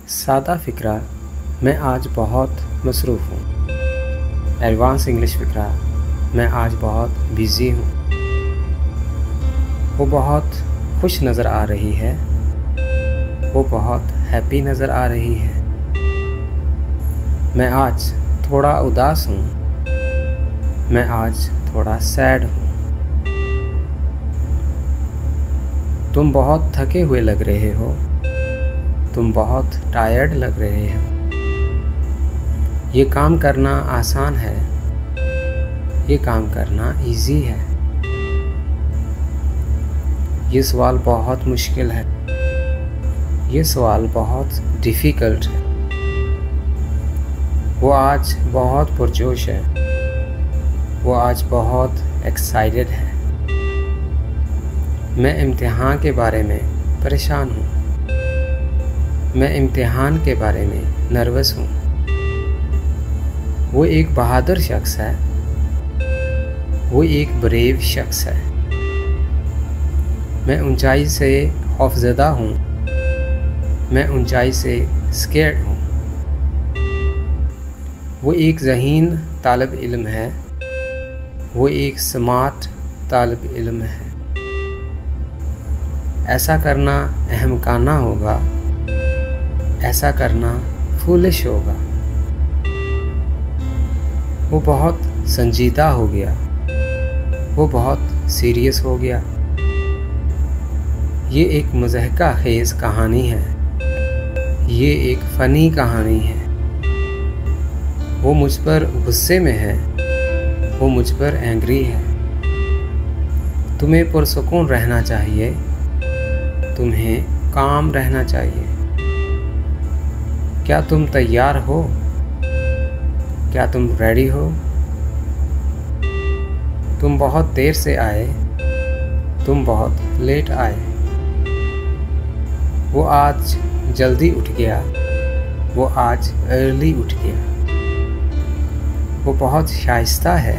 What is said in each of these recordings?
सादा फ़िक्रा मैं आज बहुत मसरूफ़ हूँ। एडवांस इंग्लिश फ़िक्रा मैं आज बहुत बिज़ी हूँ। वो बहुत खुश नज़र आ रही है। वो बहुत हैप्पी नज़र आ रही है। मैं आज थोड़ा उदास हूँ। मैं आज थोड़ा सैड हूँ। तुम बहुत थके हुए लग रहे हो। तुम बहुत टायर्ड लग रहे हो। ये काम करना आसान है। ये काम करना इजी है। ये सवाल बहुत मुश्किल है। ये सवाल बहुत डिफ़िकल्ट है। वो आज बहुत पुरजोश है। वो आज बहुत एक्साइटेड है। मैं इम्तिहान के बारे में परेशान हूँ। मैं इम्तिहान के बारे में नर्वस हूँ। वो एक बहादुर शख्स है। वो एक ब्रेव शख्स है। मैं ऊंचाई से खौफज़दा हूँ। मैं ऊंचाई से स्केर्ड हूँ। वो एक ज़हीन तालिब इल्म है। वो एक स्मार्ट तालिब इल्म है। ऐसा करना अहमकाना होगा। ऐसा करना फूलिश होगा। वो बहुत संजीदा हो गया। वो बहुत सीरियस हो गया। ये एक मज़हका खेज़ कहानी है। ये एक फ़नी कहानी है। वो मुझ पर गुस्से में है। वो मुझ पर एंग्री है। तुम्हें पुरसुकून रहना चाहिए। तुम्हें काम रहना चाहिए। क्या तुम तैयार हो? क्या तुम रेडी हो? तुम बहुत देर से आए। तुम बहुत लेट आए। वो आज जल्दी उठ गया। वो आज अर्ली उठ गया। वो बहुत शाइस्ता है।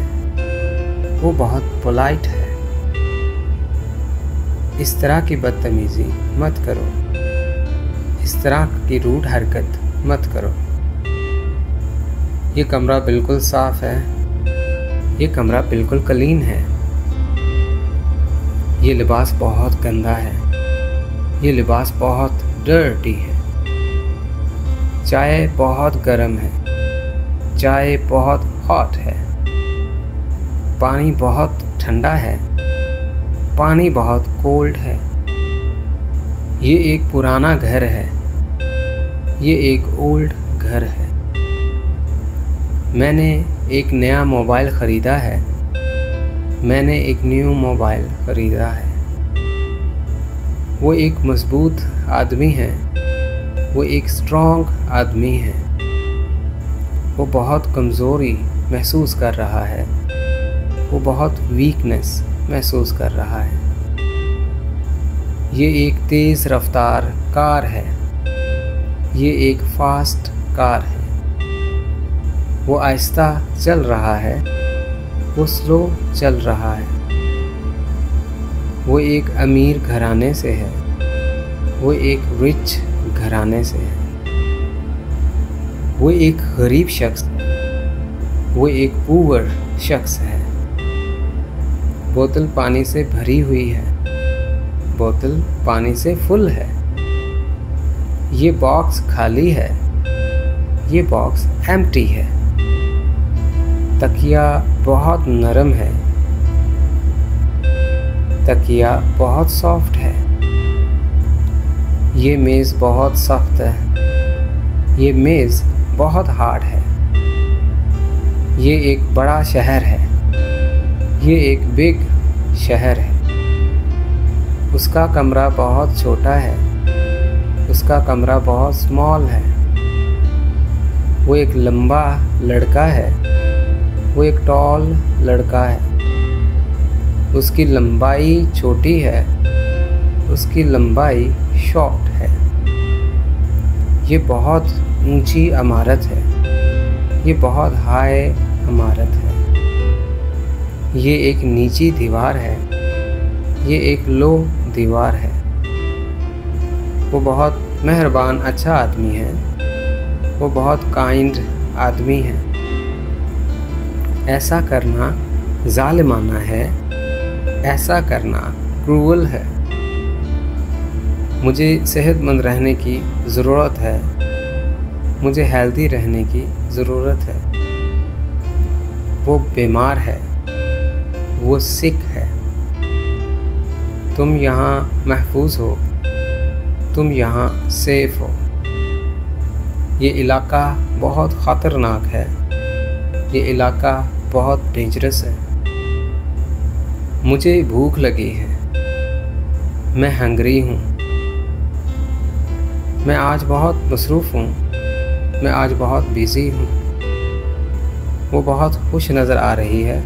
वो बहुत पोलाइट है। इस तरह की बदतमीज़ी मत करो। इस तरह की रूड हरकत मत करो। ये कमरा बिल्कुल साफ़ है। ये कमरा बिल्कुल क्लीन है। ये लिबास बहुत गंदा है। ये लिबास बहुत डर्टी है। चाय बहुत गर्म है। चाय बहुत हॉट है। पानी बहुत ठंडा है। पानी बहुत कोल्ड है। ये एक पुराना घर है। ये एक ओल्ड घर है। मैंने एक नया मोबाइल ख़रीदा है। मैंने एक न्यू मोबाइल ख़रीदा है। वो एक मज़बूत आदमी है। वो एक स्ट्रॉन्ग आदमी है। वो बहुत कमज़ोरी महसूस कर रहा है। वो बहुत वीकनेस महसूस कर रहा है। ये एक तेज़ रफ्तार कार है। ये एक फास्ट कार है। वो आहिस्ता चल रहा है। वो स्लो चल रहा है। वो एक अमीर घराने से है। वो एक रिच घराने से है। वो एक गरीब शख्स है। वो एक पुअर शख्स है। बोतल पानी से भरी हुई है। बोतल पानी से फुल है। ये बॉक्स खाली है। ये बॉक्स एम्प्टी है। तकिया बहुत नरम है। तकिया बहुत सॉफ्ट है। ये मेज़ बहुत सख्त है। ये मेज़ बहुत हार्ड है। ये एक बड़ा शहर है। ये एक बिग शहर है। उसका कमरा बहुत छोटा है। उसका कमरा बहुत स्मॉल है। वो एक लंबा लड़का है। वो एक टॉल लड़का है। उसकी लंबाई छोटी है। उसकी लंबाई शॉर्ट है। ये बहुत ऊंची इमारत है। ये बहुत हाई इमारत है। ये एक नीची दीवार है। ये एक लो दीवार है। वो बहुत मेहरबान अच्छा आदमी है, वो बहुत काइंड आदमी है। ऐसा करना जालिमाना है, ऐसा करना क्रूअल है। मुझे सेहतमंद रहने की ज़रूरत है, मुझे हेल्दी रहने की ज़रूरत है। वो बीमार है, वो सिक है। तुम यहाँ महफूज हो, तुम यहाँ सेफ हो। ये इलाका बहुत ख़तरनाक है, ये इलाका बहुत डेंजरस है। मुझे भूख लगी है, मैं हंग्री हूँ। मैं आज बहुत मसरूफ़ हूँ, मैं आज बहुत बिज़ी हूँ। वो बहुत खुश नज़र आ रही है,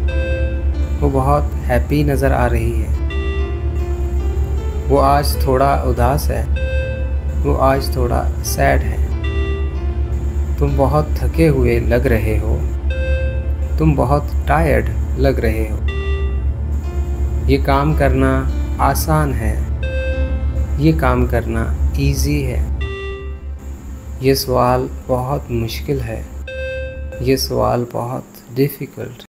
वो बहुत हैप्पी नज़र आ रही है। वो आज थोड़ा उदास है, वो आज थोड़ा सैड है। तुम बहुत थके हुए लग रहे हो, तुम बहुत टायर्ड लग रहे हो। ये काम करना आसान है, ये काम करना इजी है। ये सवाल बहुत मुश्किल है, ये सवाल बहुत डिफ़िकल्ट।